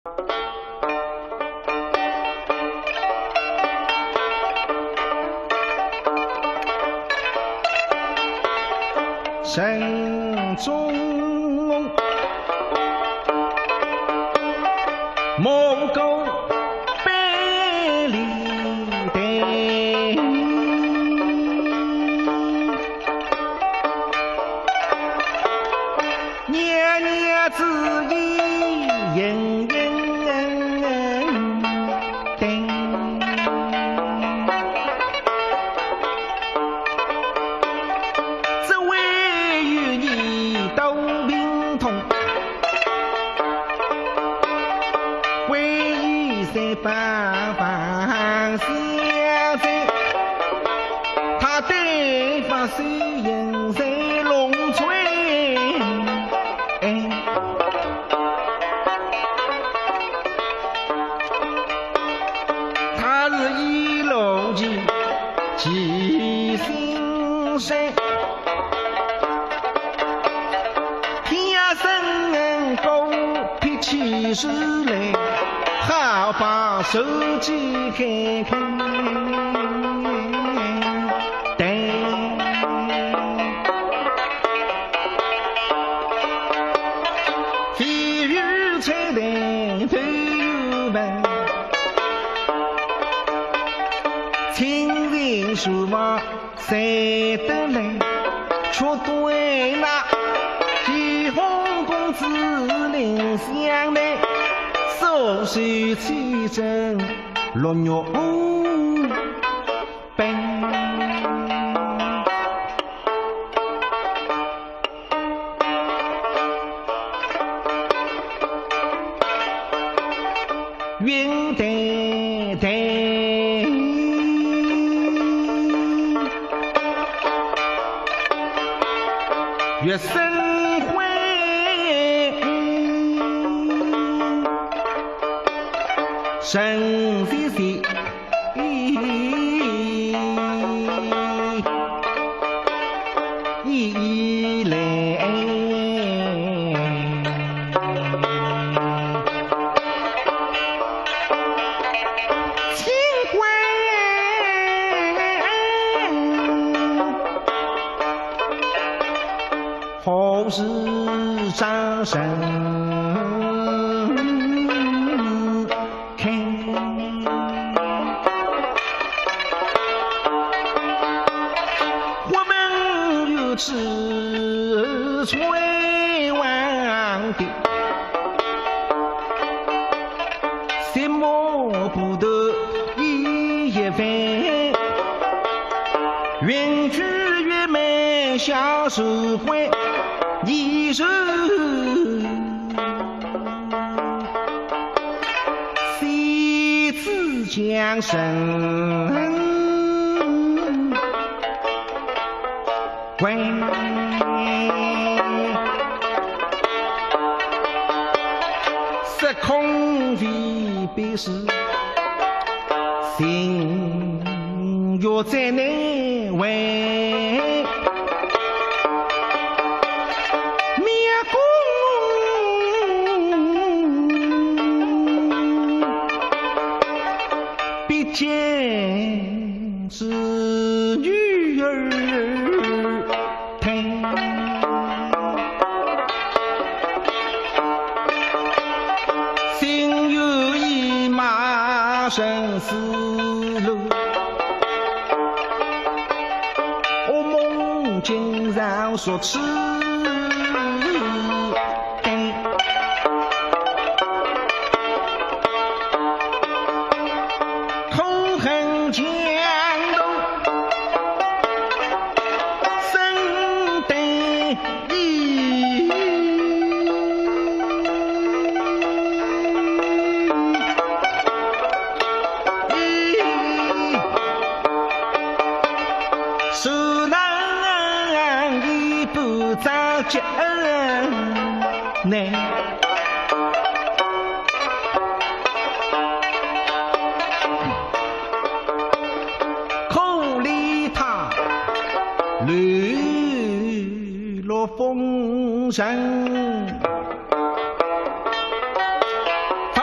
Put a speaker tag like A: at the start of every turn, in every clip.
A: 城中蒙古百里队，年年子义迎灯，只为与你斗病痛，为一生八方相随，他对方虽人在龙吹。他是一路的齐心山，天生狗脾气是来，好把手机看看。飞鱼吹得头有门，青云树木谁得来？却对那祁红公子领相来，手手起针落玉本。云淡淡，月生辉，神兮兮，一来。后世掌声看，我们如此吹完的，什么不得一番，云居月美小手会。你是谁自降生关？时空未必是心若在内外。毕竟是女儿疼，心有一马生死路，我梦经常所痴。江东生得意，手拿一部早酒来。绿落风声，头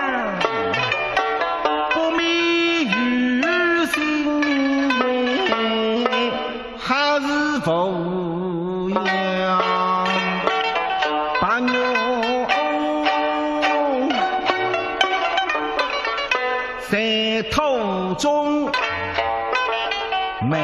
A: 上，不免有心为，还是不要把牛在途中没。